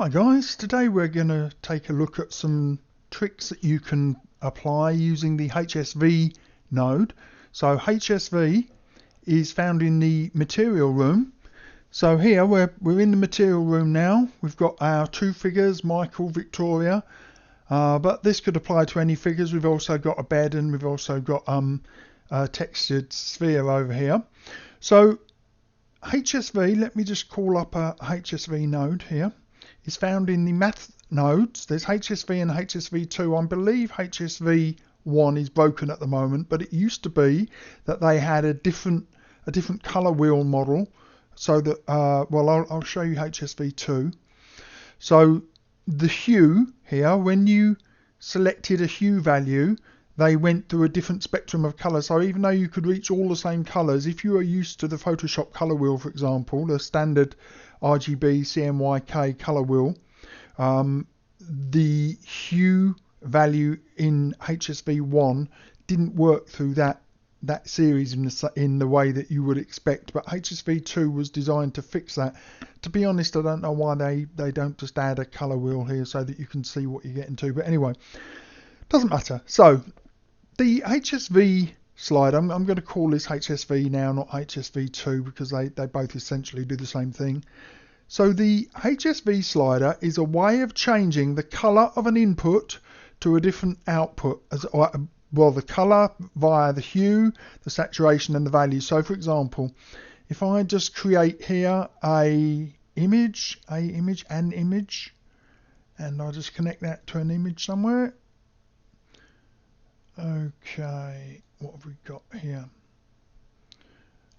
Hi guys, today we're going to take a look at some tricks that you can apply using the HSV node. So HSV is found in the material room. So here we're in the material room now. We've got our two figures, Michael, Victoria, but this could apply to any figures. We've also got a bed and we've also got a textured sphere over here. So HSV, let me just call up a HSV node here. Is found in the math nodes. There's HSV and HSV2. I believe HSV1 is broken at the moment, but it used to be that they had a different color wheel model. So that I'll show you HSV2. So the hue here, when you selected a hue value, they went through a different spectrum of colors. So even though you could reach all the same colors, if you are used to the Photoshop color wheel, for example, the standard RGB CMYK color wheel, the hue value in HSV1 didn't work through that series in the way that you would expect, but HSV2 was designed to fix that. To be honest, I don't know why they don't just add a color wheel here so that you can see what you're getting to, but anyway, doesn't matter. So the HSV slide, I'm going to call this HSV now, not HSV2, because they both essentially do the same thing. So the HSV slider is a way of changing the color of an input to a different output, the color via the hue, the saturation and the value. So for example, if I just create here an image, and I just connect that to an image somewhere. Okay, what have we got here?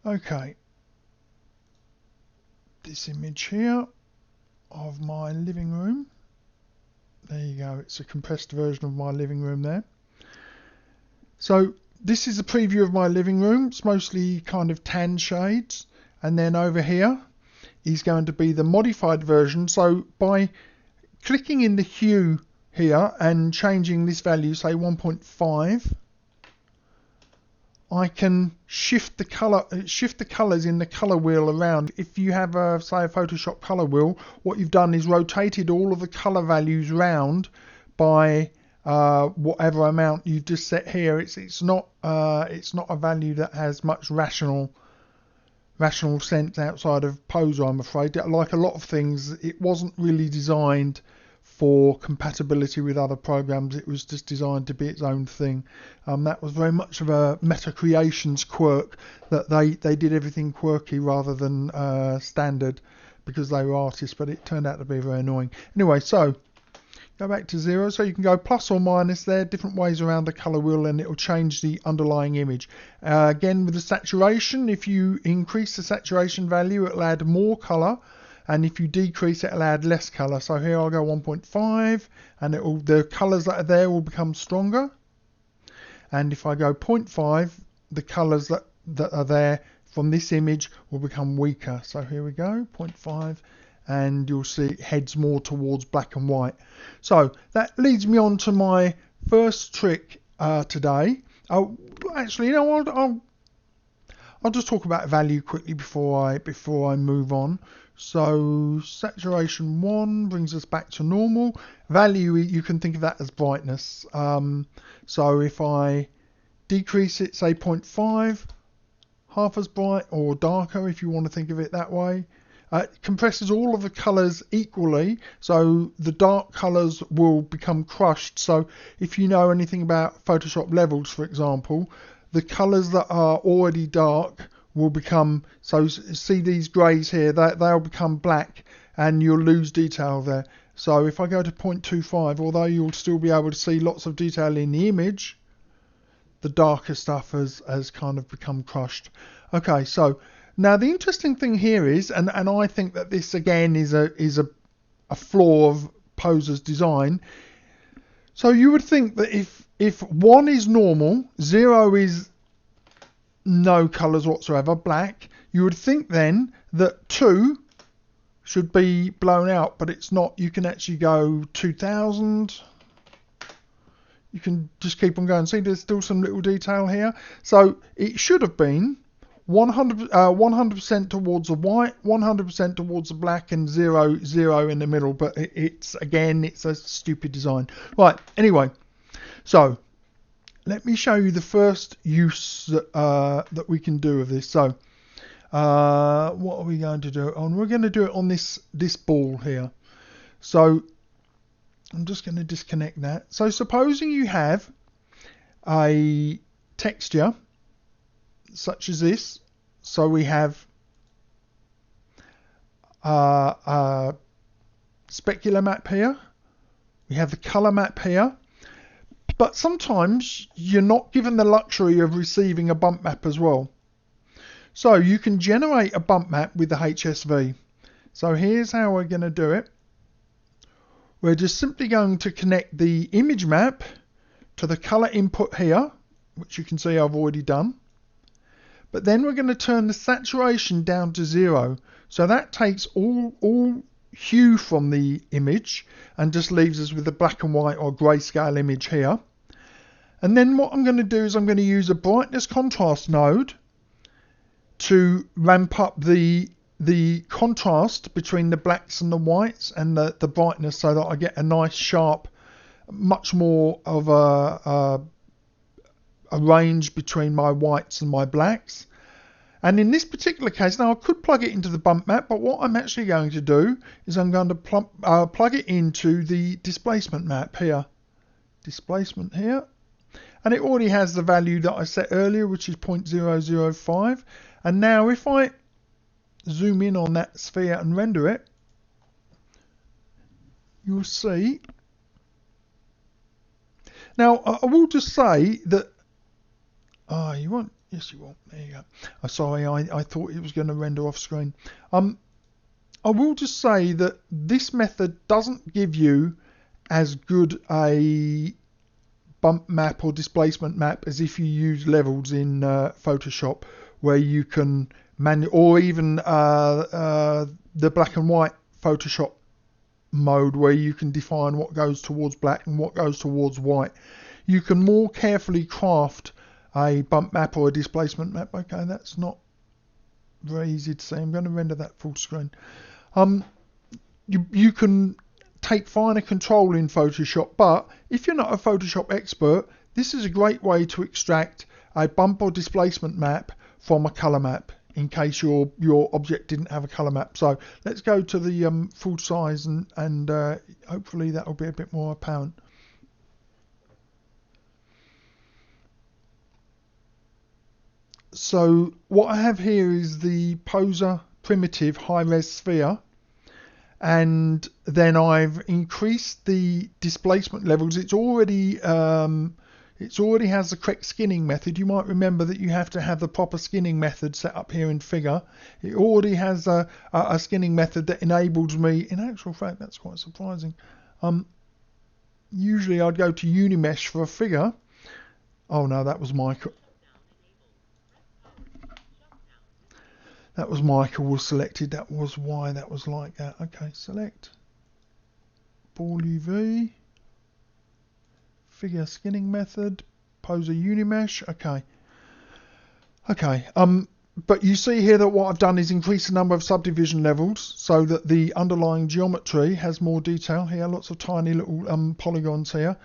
Okay, this image here of my living room. There you go, it's a compressed version of my living room there. So this is a preview of my living room. It's mostly kind of tan shades, and then over here is going to be the modified version. So by clicking in the hue here and changing this value, say 1.5, I can shift the colors in the color wheel around. If you have say a Photoshop color wheel, what you've done is rotated all of the color values round by whatever amount you've just set here. It's not a value that has much rational sense outside of poser, I'm afraid. Like a lot of things, it wasn't really designed for compatibility with other programs. It was just designed to be its own thing. That was very much of a Meta Creations quirk, that they did everything quirky rather than standard because they were artists, but it turned out to be very annoying. Anyway, so go back to 0, so you can go plus or minus there, different ways around the color wheel, and it will change the underlying image. Again, with the saturation, if you increase the saturation value, it will add more color, and if you decrease it, it'll add less color. So here I'll go 1.5, and the colors that are there will become stronger. And if I go 0.5, the colors that are there from this image will become weaker. So here we go, 0.5, and you'll see it heads more towards black and white. So that leads me on to my first trick today. Actually, you know, I'll just talk about value quickly before I move on. So saturation 1 brings us back to normal. Value, you can think of that as brightness. So if I decrease it, say 0.5, half as bright or darker if you want to think of it that way. It compresses all of the colors equally, so the dark colors will become crushed. So if you know anything about Photoshop levels, for example, the colors that are already dark will become, so see these grays here, they'll become black and you'll lose detail there. So if I go to 0.25, although you'll still be able to see lots of detail in the image, the darker stuff has kind of become crushed. Okay, so now the interesting thing here is, and I think that this again is a flaw of Poser's design. So you would think that if 1 is normal, 0 is no colours whatsoever, black, you would think then that 2 should be blown out, but it's not. You can actually go 2000. You can just keep on going. See, there's still some little detail here. So it should have been 100% towards the white, 100% towards the black, and 0 in the middle. But it's a stupid design. Right. Anyway, so let me show you the first use that we can do of this. So what are we going to do? We're going to do it on this ball here. So I'm just going to disconnect that. So supposing you have a texture such as this. So we have a specular map here. We have the color map here. But sometimes you're not given the luxury of receiving a bump map as well. So you can generate a bump map with the HSV. So here's how we're going to do it. We're just simply going to connect the image map to the color input here, which you can see I've already done. But then we're going to turn the saturation down to 0. So that takes all hue from the image and just leaves us with a black and white or grayscale image here. And then what I'm going to do is I'm going to use a brightness contrast node to ramp up the contrast between the blacks and the whites and the brightness, so that I get a nice sharp, much more of a range between my whites and my blacks. And in this particular case, now I could plug it into the bump map, but what I'm actually going to do is I'm going to plug it into the displacement map here. Displacement here. And it already has the value that I set earlier, which is 0.005. And now if I zoom in on that sphere and render it, you'll see. Now I will just say that you won't. Yes, you won't. There you go. Sorry, I thought it was going to render off screen. I will just say that this method doesn't give you as good a bump map or displacement map as if you use levels in Photoshop, where you can or even the black and white Photoshop mode, where you can define what goes towards black and what goes towards white. You can more carefully craft a bump map or a displacement map. Okay, that's not very easy to see. I'm going to render that full screen. You can take finer control in Photoshop, but if you're not a Photoshop expert, this is a great way to extract a bump or displacement map from a color map, in case your object didn't have a color map. So let's go to the full size, and hopefully that will be a bit more apparent. So what I have here is the poser primitive high-res sphere, and then I've increased the displacement levels. It already has the correct skinning method. You might remember that you have to have the proper skinning method set up here in Figure. It already has a skinning method that enables me. In actual fact, that's quite surprising. Usually I'd go to Unimesh for a figure. Oh no, that was Michael. That was Michael was selected. That was why that was like that. Okay, select ball UV, figure skinning method, poser Unimesh. Okay. But you see here that what I've done is increase the number of subdivision levels so that the underlying geometry has more detail here. Lots of tiny little polygons here.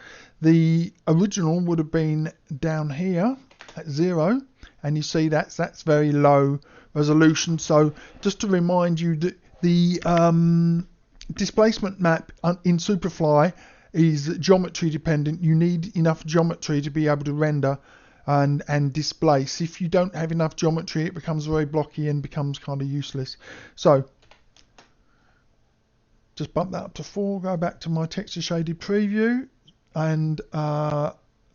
The original would have been down here at 0, and you see that's very low resolution. So just to remind you that the displacement map in Superfly is geometry dependent. You need enough geometry to be able to render and displace. If you don't have enough geometry, it becomes very blocky and becomes kind of useless. So just bump that up to 4, go back to my texture shaded preview, and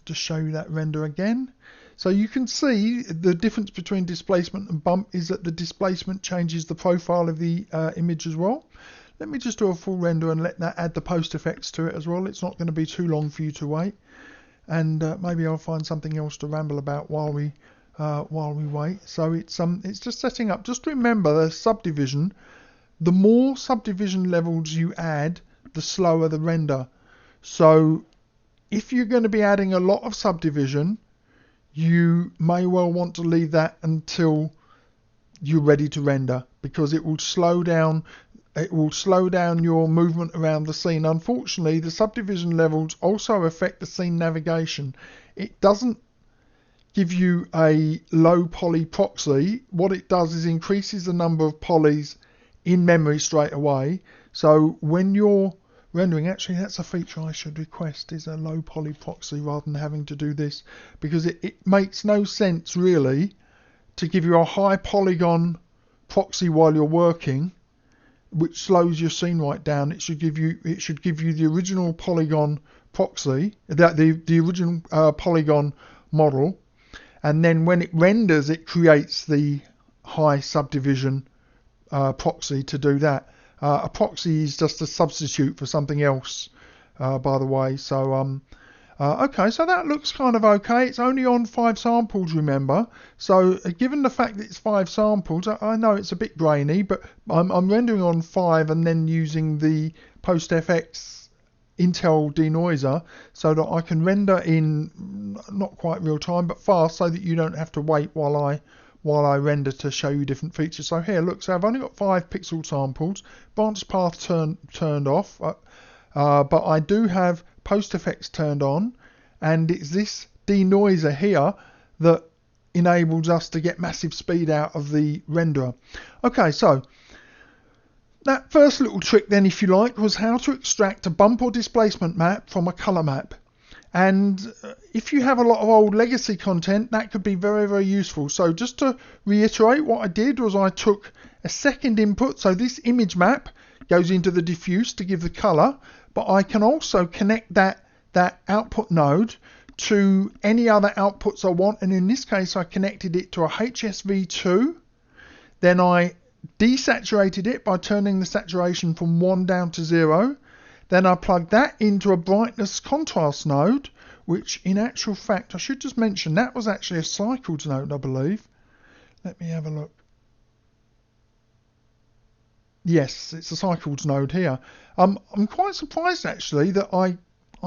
just show you that render again. So you can see the difference between displacement and bump is that the displacement changes the profile of the image as well. Let me just do a full render and let that add the post effects to it as well. It's not going to be too long for you to wait, and maybe I'll find something else to ramble about while we wait. So it's just setting up. Just remember the subdivision. The more subdivision levels you add, the slower the render. So if you're going to be adding a lot of subdivision, you may well want to leave that until you're ready to render, because it will slow down your movement around the scene. Unfortunately, the subdivision levels also affect the scene navigation. It doesn't give you a low poly proxy. What it does is increases the number of polys in memory straight away. So when you're rendering, actually that's a feature I should request, is a low poly proxy rather than having to do this, because it makes no sense really to give you a high polygon proxy while you're working, which slows your scene right down. It should give you the original polygon proxy, the original polygon model, and then when it renders, it creates the high subdivision proxy to do that. A proxy is just a substitute for something else, by the way. So okay, so that looks kind of okay. It's only on 5 samples, remember. So given the fact that it's 5 samples, I know it's a bit grainy, but I'm rendering on 5 and then using the PostFX Intel denoiser so that I can render in not quite real time but fast, so that you don't have to wait while I render to show you different features. So here, look, so I've only got 5 pixel samples, branch path turned off, but I do have PostFX turned on, and it's this denoiser here that enables us to get massive speed out of the renderer. Okay, so that first little trick then, if you like, was how to extract a bump or displacement map from a color map. And if you have a lot of old legacy content, that could be very, very useful. So just to reiterate, what I did was I took a second input. So this image map goes into the diffuse to give the color, but I can also connect that output node to any other outputs I want. And in this case, I connected it to a HSV2. Then I desaturated it by turning the saturation from 1 down to 0. Then I plugged that into a brightness contrast node, which in actual fact, I should just mention, that was actually a cycles node, I believe. Let me have a look. Yes, it's a cycles node here. I'm quite surprised actually that I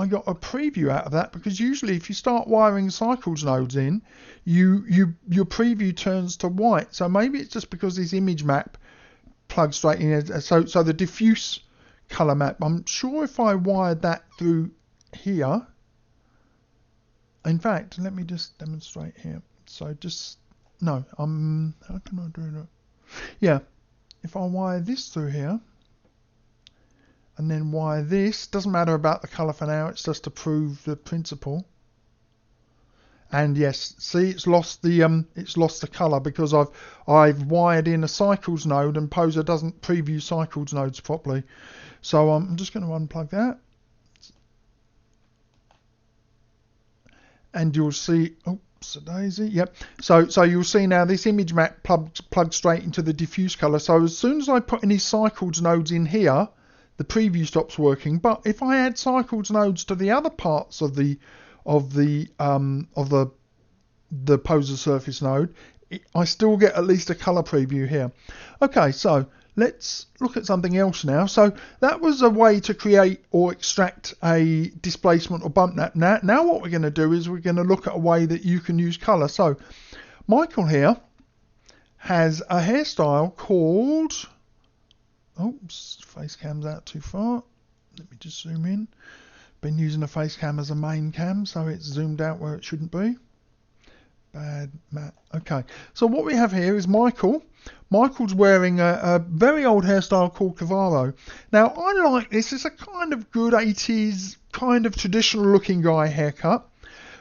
got a preview out of that, because usually if you start wiring cycles nodes in, your preview turns to white. So maybe it's just because this image map plugs straight in. So the diffuse color map, I'm sure if I wired that through here, in fact, let me just demonstrate here. So just, no, how can I do that? Yeah, if I wire this through here, and then wire this, doesn't matter about the color for now, it's just to prove the principle. And yes, see, it's lost the color because I've wired in a cycles node, and Poser doesn't preview cycles nodes properly. So I'm just going to unplug that, and you'll see, oops, a daisy, yep. So you'll see now this image map plugged straight into the diffuse color. So as soon as I put any cycles nodes in here, the preview stops working. But if I add cycles nodes to the other parts of the Poser surface node, I still get at least a color preview here. Okay, so let's look at something else now. So that was a way to create or extract a displacement or bump map. Now what we're going to do is we're going to look at a way that you can use color. So Michael here has a hairstyle called, oops, face cam's out too far. Let me just zoom in. Been using the face cam as a main cam, so it's zoomed out where it shouldn't be. Bad Matt. Okay, so what we have here is Michael. Michael's wearing a very old hairstyle called Cavaro. Now I like this. It's a kind of good 80s, kind of traditional looking guy haircut.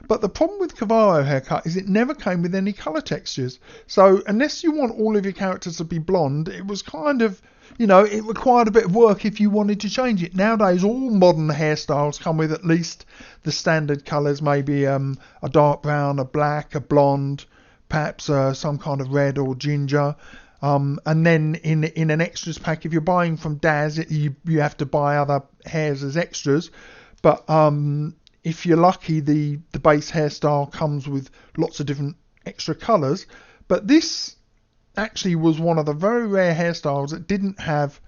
But the problem with Cavaro haircut is it never came with any colour textures. So unless you want all of your characters to be blonde, it was kind of, you know, it required a bit of work if you wanted to change it. Nowadays, all modern hairstyles come with at least the standard colours, maybe a dark brown, a black, a blonde, perhaps some kind of red or ginger. And then in an extras pack, if you're buying from Daz, you have to buy other hairs as extras. But if you're lucky, the base hairstyle comes with lots of different extra colours. But this actually was one of the very rare hairstyles that didn't have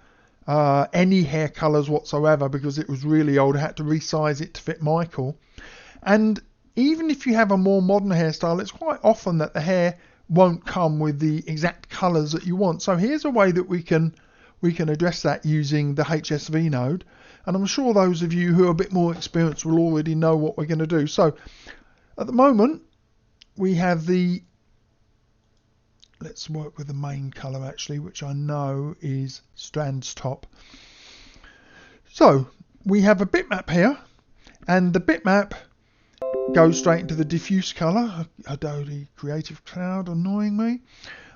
any hair colours whatsoever, because it was really old. I had to resize it to fit Michael. And even if you have a more modern hairstyle, it's quite often that the hair won't come with the exact colours that you want. So here's a way that we can address that using the HSV node, and I'm sure those of you who are a bit more experienced will already know what we're going to do. So at the moment we have let's work with the main colour actually, which I know is Strand's top. So we have a bitmap here, and the bitmap goes straight into the diffuse colour. Adobe Creative Cloud annoying me.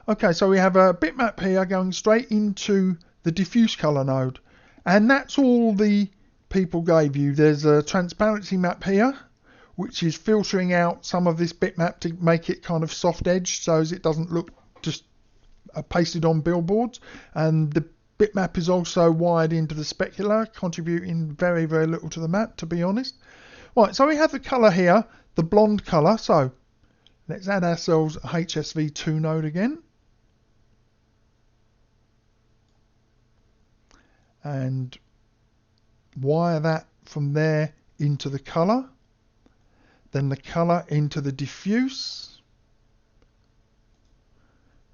Okay, so we have a bitmap here going straight into the diffuse colour node, and that's all the people gave you. There's a transparency map here, which is filtering out some of this bitmap to make it kind of soft edged so as it doesn't look just pasted on billboards. And the bitmap is also wired into the specular, contributing very, very little to the map, to be honest. Right, so we have the colour here, the blonde colour. So let's add ourselves a HSV2 node again. And wire that from there into the colour. Then the colour into the diffuse.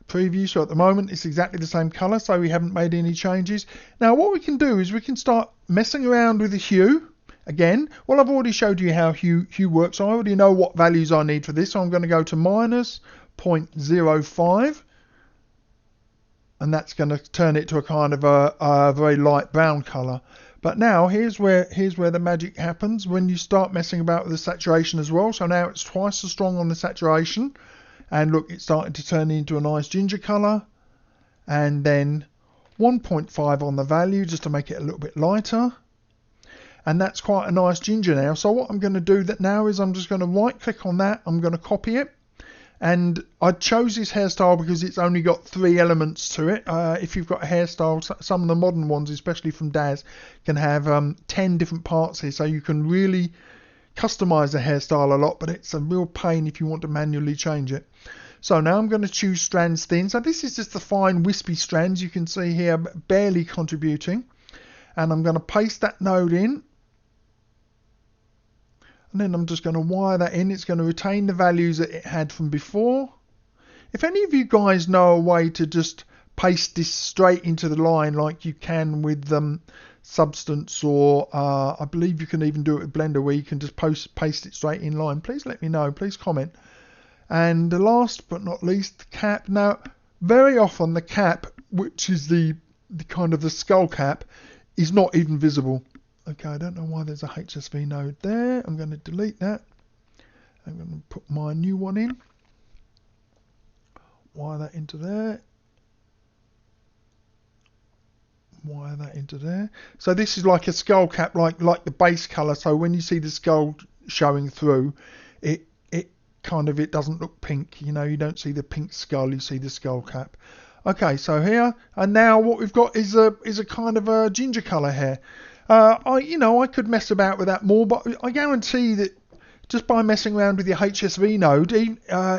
Preview, so at the moment it's exactly the same colour, so we haven't made any changes. Now what we can do is we can start messing around with the hue. Again, well, I've already showed you how hue works. So I already know what values I need for this. So I'm going to go to minus 0.05. And that's going to turn it to a kind of a very light brown colour. But now here's where the magic happens when you start messing about with the saturation as well. So now it's twice as strong on the saturation. And look, it's starting to turn into a nice ginger colour. And then 1.5 on the value just to make it a little bit lighter. And that's quite a nice ginger now. So what I'm going to do now is I'm just going to right click on that. I'm going to copy it. And I chose this hairstyle because it's only got 3 elements to it. If you've got a hairstyle, some of the modern ones, especially from Daz, can have 10 different parts here. So you can really customize the hairstyle a lot, but it's a real pain if you want to manually change it. So now I'm going to choose strands thin. So this is just the fine wispy strands you can see here, barely contributing. And I'm going to paste that node in. And then I'm just going to wire that in. It's going to retain the values that it had from before. If any of you guys know a way to just paste this straight into the line like you can with Substance, or I believe you can even do it with Blender where you can just paste it straight in line, please let me know, please comment. And last but not least, the cap. Now very often the cap, which is the kind of the skull cap, is not even visible. Okay, I don't know why there's a HSV node there. I'm going to delete that. I'm going to put my new one in. Wire that into there. Wire that into there. So this is like a skull cap, like the base colour. So when you see the skull showing through, it doesn't look pink. You know, you don't see the pink skull. You see the skull cap. Okay, so here and now what we've got is a kind of a ginger colour here. I could mess about with that more, but I guarantee that just by messing around with your HSV node,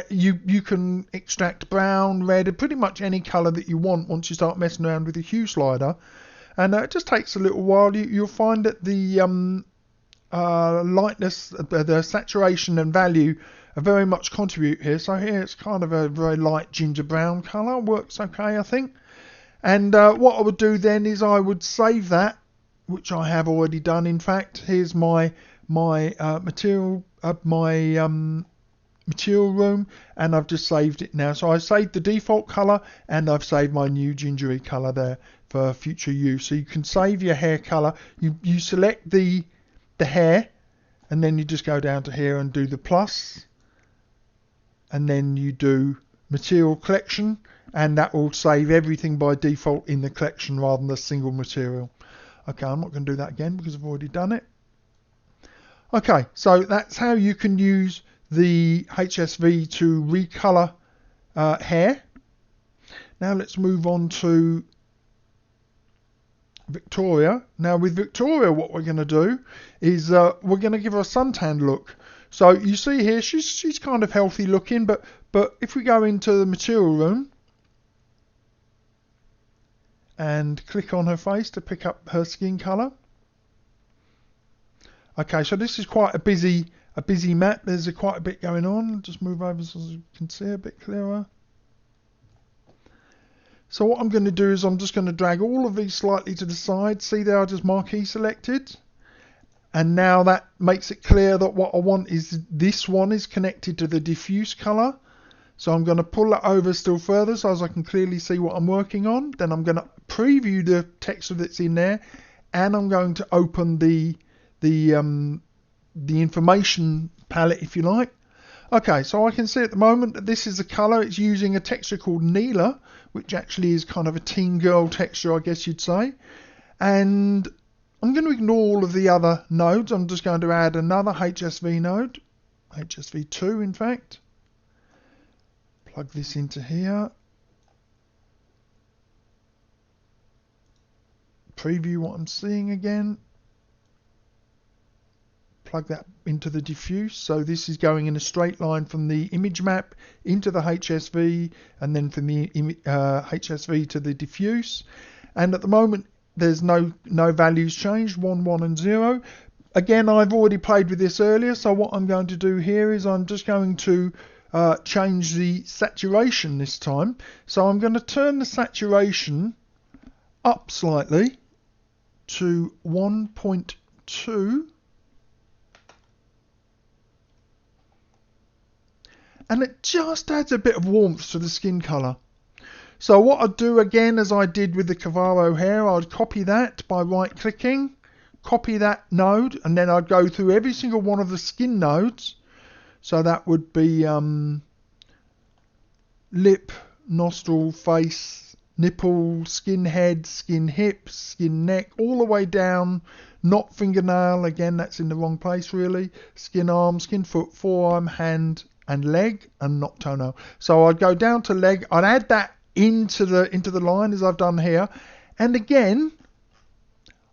you can extract brown, red, pretty much any colour that you want once you start messing around with the hue slider. And it just takes a little while. You'll find that the lightness, the saturation and value very much contribute here. So here it's kind of a very light ginger brown colour. Works okay, I think. And what I would do then is I would save that, which I have already done. In fact, here's my material room, and I've just saved it now. So I've saved the default colour, and I've saved my new gingery colour there for future use. So you can save your hair colour. You select the hair, and then you just go down to here and do the plus, and then you do material collection, and that will save everything by default in the collection rather than the single material. Okay, I'm not going to do that again because I've already done it. Okay, so that's how you can use the HSV to recolor hair. Now let's move on to Victoria. Now with Victoria, what we're going to do is we're going to give her a suntan look. So you see here, she's kind of healthy looking, but if we go into the material room and click on her face to pick up her skin colour. Okay, so this is quite a busy map. There's quite a bit going on. Just move over so you can see a bit clearer. So what I'm going to do is I'm just going to drag all of these slightly to the side. See there, I just marquee selected. And now that makes it clear that what I want is this one is connected to the diffuse colour. So I'm going to pull that over still further so as I can clearly see what I'm working on. Then I'm going to preview the texture that's in there, and I'm going to open the information palette, if you like. Okay, so I can see at the moment that this is the colour. It's using a texture called Neela, which actually is kind of a teen girl texture, I guess you'd say. And I'm going to ignore all of the other nodes. I'm just going to add another HSV node, HSV2 in fact. Plug this into here. Preview what I'm seeing again. Plug that into the diffuse. So this is going in a straight line from the image map into the HSV, and then from the HSV to the diffuse. And at the moment there's no values changed, 1, 1 and 0. Again, I've already played with this earlier, so what I'm going to do here is I'm just going to change the saturation this time. So I'm going to turn the saturation up slightly to 1.2. And it just adds a bit of warmth to the skin colour. So what I'd do again, as I did with the Cavallo hair, I'd copy that by right clicking, copy that node, and then I'd go through every single one of the skin nodes. So that would be lip, nostril, face, nipple, skin head, skin hips, skin neck, all the way down, not fingernail, again that's in the wrong place really, skin arm, skin foot, forearm, hand and leg, and not toenail. So I'd go down to leg, I'd add that into the line as I've done here, and again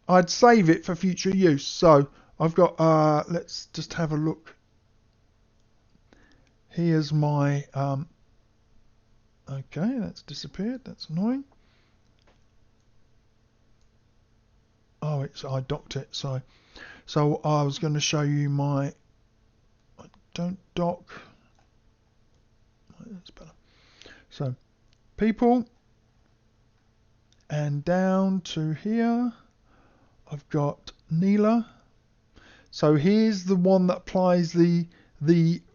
I'd save it for future use. So I've got let's just have a look. Here's my okay, that's disappeared, that's annoying. Oh, I docked it, sorry. So I was going to show you my, don't dock, that's better. So people, and down to here I've got Neela. So here's the one that applies the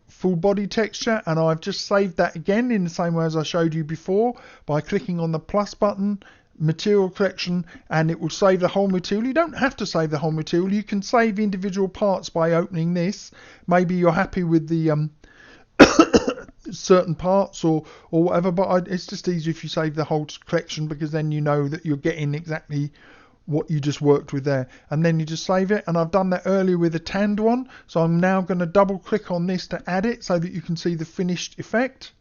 full body texture, and I've just saved that again in the same way as I showed you before by clicking on the plus button, material collection, and it will save the whole material. You don't have to save the whole material, you can save individual parts by opening this. Maybe you're happy with the certain parts or whatever, but it's just easier if you save the whole collection, because then you know that you're getting exactly what you just worked with there, and then you just save it. And I've done that earlier with the tanned one, so I'm now going to double click on this to add it so that you can see the finished effect.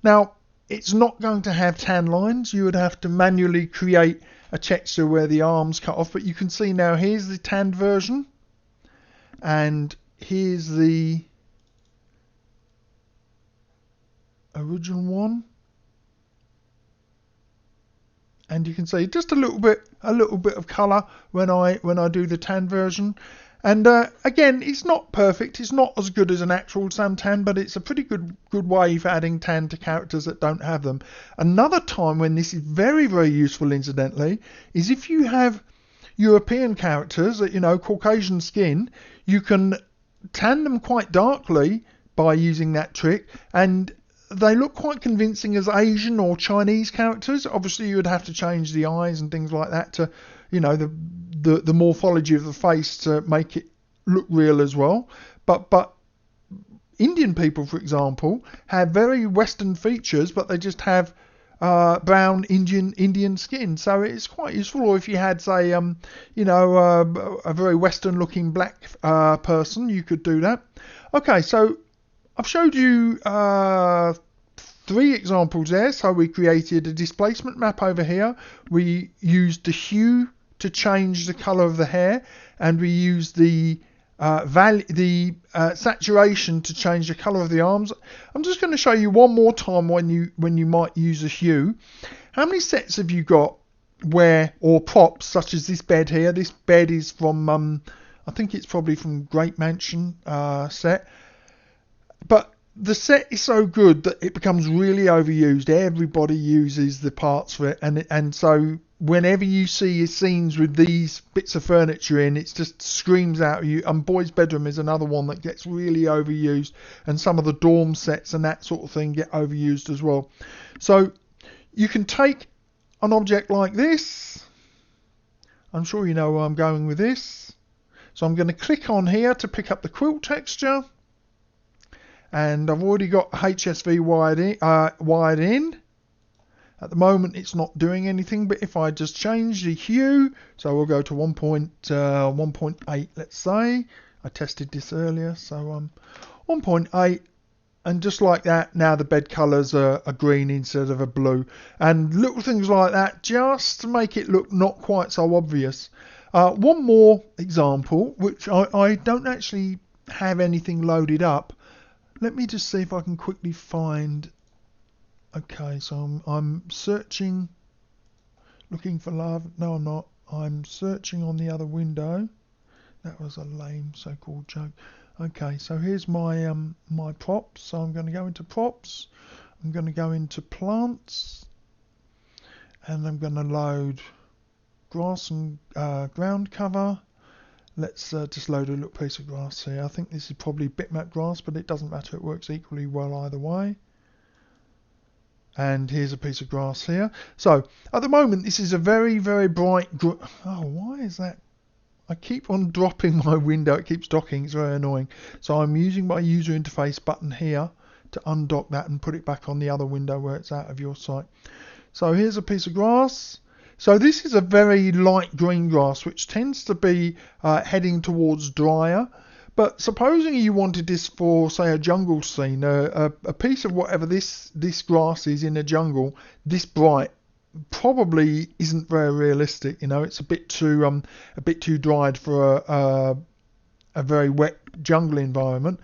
Now it's not going to have tan lines, you would have to manually create a texture where the arms cut off, but you can see now here's the tanned version and here's the original one, and you can see just a little bit of color when I do the tan version. And again, it's not perfect, it's not as good as an actual suntan, but it's a pretty good way for adding tan to characters that don't have them. Another time when this is very, very useful, incidentally, is if you have European characters that, you know, Caucasian skin, you can tan them quite darkly by using that trick, and they look quite convincing as Asian or Chinese characters. Obviously you would have to change the eyes and things like that to, you know, the morphology of the face to make it look real as well. But Indian people, for example, have very Western features, but they just have brown Indian skin, so it's quite useful. Or if you had, say, you know, a very Western looking black person, you could do that. Okay, so I've showed you 3 examples there. So we created a displacement map over here. We used the hue to change the color of the hair, and we used the saturation to change the color of the arms. I'm just going to show you one more time when you might use a hue. How many sets have you got where, or props such as this bed here? This bed is from I think it's probably from Great Mansion set. But the set is so good that it becomes really overused. Everybody uses the parts for it, and so whenever you see scenes with these bits of furniture in, it just screams out at you. And Boy's Bedroom is another one that gets really overused, and some of the dorm sets and that sort of thing get overused as well. So you can take an object like this. I'm sure you know where I'm going with this. So I'm going to click on here to pick up the quilt texture. And I've already got HSV wired in. At the moment it's not doing anything, but if I just change the hue, so we'll go to 1.8, let's say. I tested this earlier, so 1.8, and just like that, now the bed colours are green instead of a blue. And little things like that just to make it look not quite so obvious. One more example, which I don't actually have anything loaded up. Let me just see if I can quickly find. Okay, so I'm searching, looking for love. No, I'm not. I'm searching on the other window. That was a lame so-called joke. Okay, so here's my my props. So I'm going to go into props. I'm going to go into plants, and I'm going to load grass and ground cover. Let's just load a little piece of grass here. I think this is probably bitmap grass, but it doesn't matter. It works equally well either way. And here's a piece of grass here. So at the moment, this is a very, very bright. Oh, why is that? I keep on dropping my window. It keeps docking. It's very annoying. So I'm using my user interface button here to undock that and put it back on the other window where it's out of your sight. So here's a piece of grass. So this is a very light green grass, which tends to be heading towards drier. But supposing you wanted this for, say, a jungle scene, a piece of whatever this grass is in a jungle, this bright, probably isn't very realistic. You know, it's a bit too dried for a very wet jungle environment.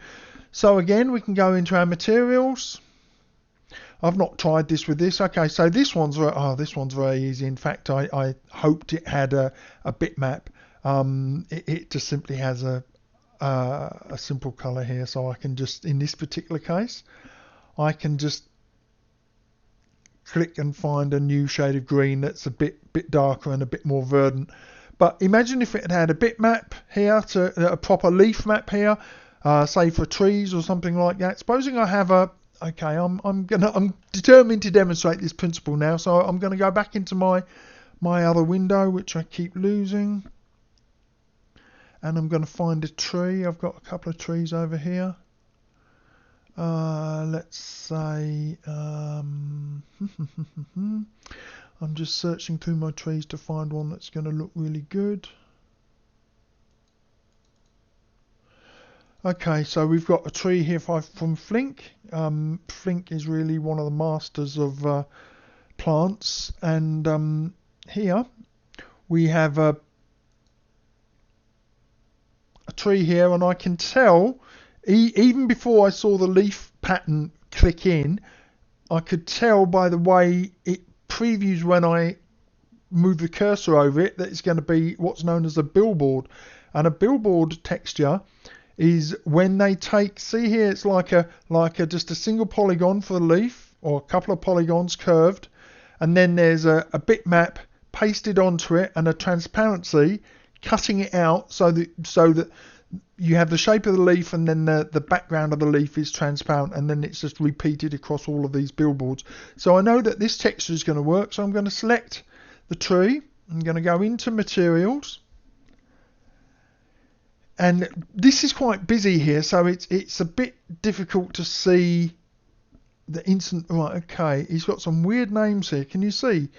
So again, we can go into our materials. I've not tried this with this. Okay, so this one's very easy. In fact, I hoped it had a bitmap. It just simply has a simple color here, so I can just, in this particular case, I can just click and find a new shade of green that's a bit darker and a bit more verdant. But imagine if it had a bitmap here, to a proper leaf map here, say for trees or something like that. Supposing I have a Okay, I'm determined to demonstrate this principle now, so I'm going to go back into my other window, which I keep losing, and I'm going to find a tree. I've got a couple of trees over here. Let's say I'm just searching through my trees to find one that's going to look really good. Okay, so we've got a tree here from Flink. Flink is really one of the masters of plants, and here we have a tree here, and I can tell, even before I saw the leaf pattern click in, I could tell by the way it previews when I move the cursor over it that it's going to be what's known as a billboard. And a billboard texture is when they take, see here, it's like a just a single polygon for the leaf, or a couple of polygons curved, and then there's a bitmap pasted onto it and a transparency cutting it out so that you have the shape of the leaf, and then the background of the leaf is transparent, and then it's just repeated across all of these billboards. So I know that this texture is going to work, so I'm going to select the tree. I'm going to go into materials. And this is quite busy here, so it's a bit difficult to see the instant. Right, okay, he's got some weird names here. Can you see?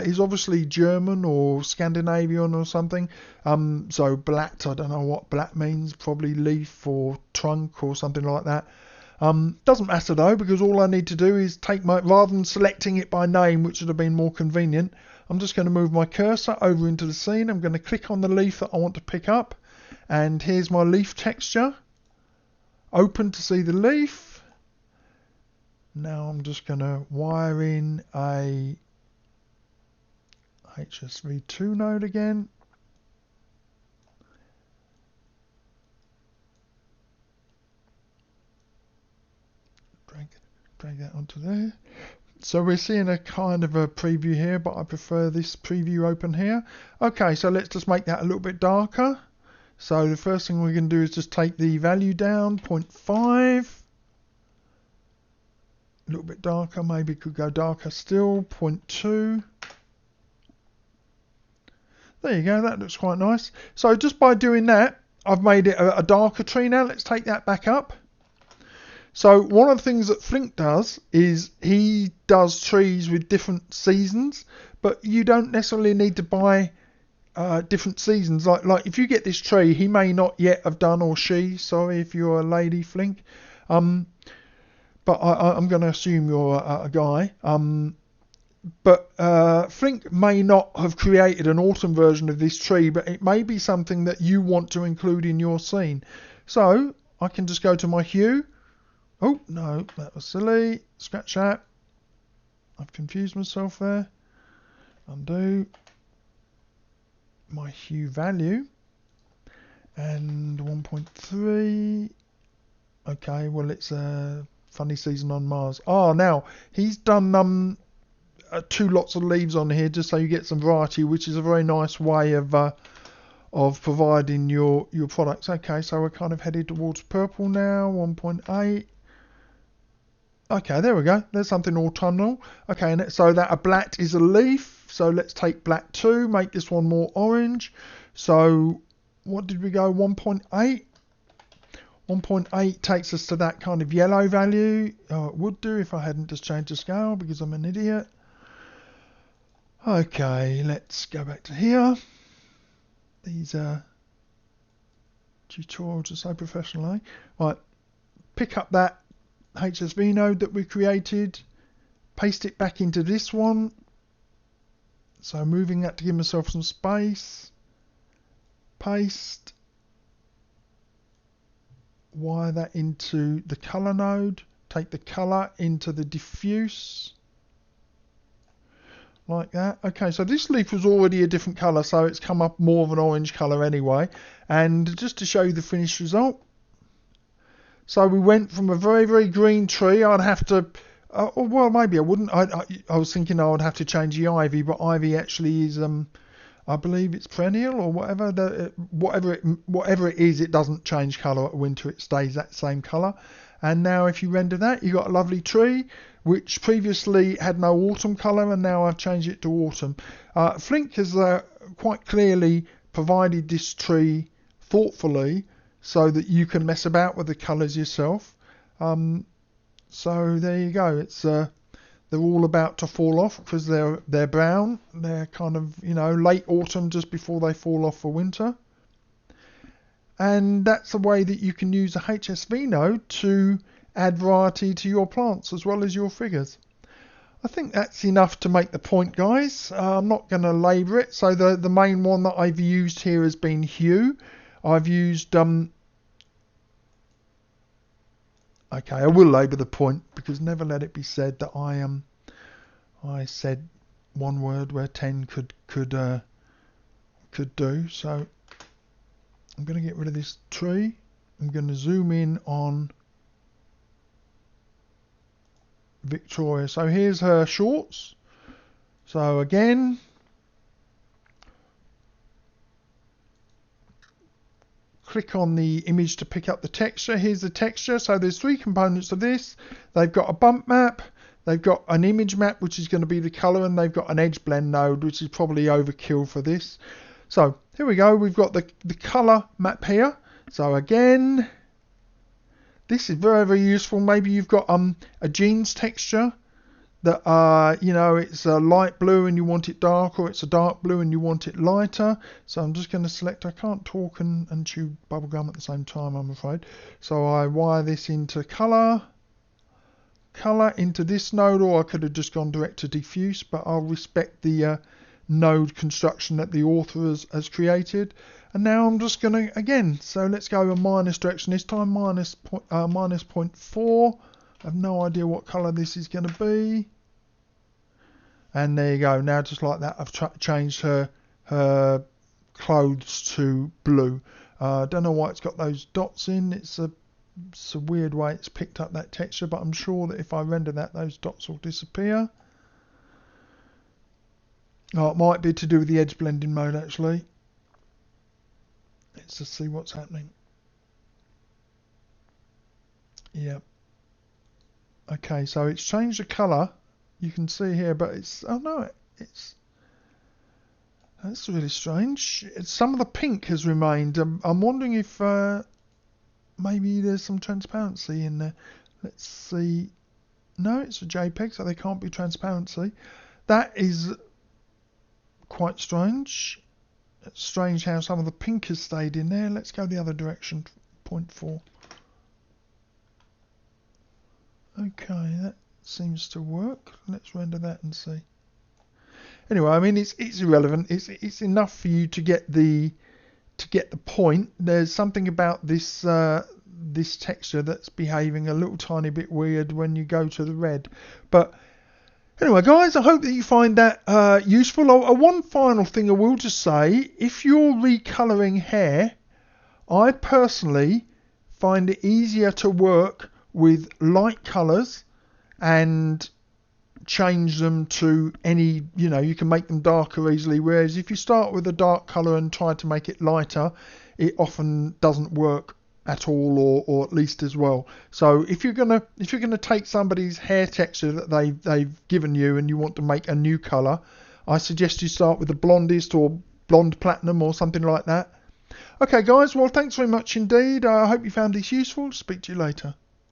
He's obviously German or Scandinavian or something. So blatt, I don't know what blatt means. Probably leaf or trunk or something like that. Doesn't matter though, because all I need to do is take rather than selecting it by name, which would have been more convenient, I'm just going to move my cursor over into the scene. I'm going to click on the leaf that I want to pick up. And here's my leaf texture. Open to see the leaf. Now I'm just going to wire in a HSV2 node again. drag that onto there. So we're seeing a kind of a preview here, but I prefer this preview open here. Okay, so let's just make that a little bit darker. So the first thing we're going to do is just take the value down, 0.5. A little bit darker, maybe could go darker still, 0.2. There you go, that looks quite nice. So just by doing that, I've made it a darker tree now. Let's take that back up. So one of the things that Flink does is he does trees with different seasons, but you don't necessarily need to buy different seasons. Like if you get this tree, he may not yet have done, or she, sorry if you're a lady, Flink. But I'm going to assume you're a guy. But Flink may not have created an autumn version of this tree, but it may be something that you want to include in your scene. So I can just go to my hue. Oh, no, that was silly. Scratch that. I've confused myself there. Undo. My hue value. And 1.3. Okay, well, it's a funny season on Mars. Oh, now, he's done 2 lots of leaves on here just so you get some variety, which is a very nice way of providing your products. Okay, so we're kind of headed towards purple now, 1.8. Okay, there we go. There's something autumnal. Okay, and so that a black is a leaf. So let's take black 2, make this one more orange. So what did we go? 1.8. 1.8 takes us to that kind of yellow value. Oh, it would do if I hadn't just changed the scale because I'm an idiot. Okay, let's go back to here. These tutorials are so professional, eh? Right, pick up that HSV node that we created, paste it back into this one. So moving that to give myself some space. Paste. Wire that into the color node. Take the color into the diffuse. Like that. Okay, so this leaf was already a different color, so it's come up more of an orange color anyway. And just to show you the finished result. So we went from a very, very green tree. I'd have to, well, maybe I wouldn't. I was thinking I would have to change the ivy, but ivy actually is, I believe it's perennial or whatever. Whatever it is, it doesn't change colour at winter. It stays that same colour. And now if you render that, you've got a lovely tree, which previously had no autumn colour, and now I've changed it to autumn. Flink has quite clearly provided this tree thoughtfully, so that you can mess about with the colours yourself. So there you go. It's they're all about to fall off because they're brown. They're kind of, you know, late autumn just before they fall off for winter. And that's a way that you can use a HSV node to add variety to your plants as well as your figures. I think that's enough to make the point, guys. I'm not going to labour it. So the main one that I've used here has been hue. I've used okay, I will labour the point because never let it be said that I said one word where 10 could do. So I'm going to get rid of this tree. I'm going to zoom in on Victoria. So here's her shorts. So again, click on the image to pick up the texture. Here's the texture. So there's 3 components of this. They've got a bump map, they've got an image map, which is going to be the color, and they've got an edge blend node, which is probably overkill for this. So here we go. We've got the color map here. So again, this is very, very useful. Maybe you've got a jeans texture that you know, it's a light blue and you want it dark, or it's a dark blue and you want it lighter. So I'm just going to select, I can't talk and chew bubblegum at the same time, I'm afraid. So I wire this into color into this node, or I could have just gone direct to diffuse, but I'll respect the node construction that the author has created. And now I'm just going to, again, so let's go a minus direction this time, minus 0.4. I have no idea what color this is going to be. And there you go. Now just like that, I've changed her clothes to blue. Don't know why it's got those dots in. It's a It's a weird way it's picked up that texture, but I'm sure that if I render that, those dots will disappear. Oh, it might be to do with the edge blending mode actually. Let's just see what's happening. Yeah. Okay, so it's changed the colour. You can see here, but it's, oh no, that's really strange. Some of the pink has remained. I'm wondering if maybe there's some transparency in there. Let's see. No, it's a JPEG, so there can't be transparency. That is quite strange. It's strange how some of the pink has stayed in there. Let's go the other direction, 0.4. Okay, that seems to work. Let's render that and see. Anyway, I mean it's irrelevant. It's enough for you to get the point. There's something about this this texture that's behaving a little tiny bit weird when you go to the red. But anyway, guys, I hope that you find that useful. One final thing I will just say: if you're recolouring hair, I personally find it easier to work with light colours and change them to any, you can make them darker easily, whereas if you start with a dark colour and try to make it lighter, it often doesn't work at all, or at least as well. So if you're gonna take somebody's hair texture that they've given you and you want to make a new colour, I suggest you start with the blondest or blonde platinum or something like that. Okay guys, well thanks very much indeed. I hope you found this useful. Speak to you later.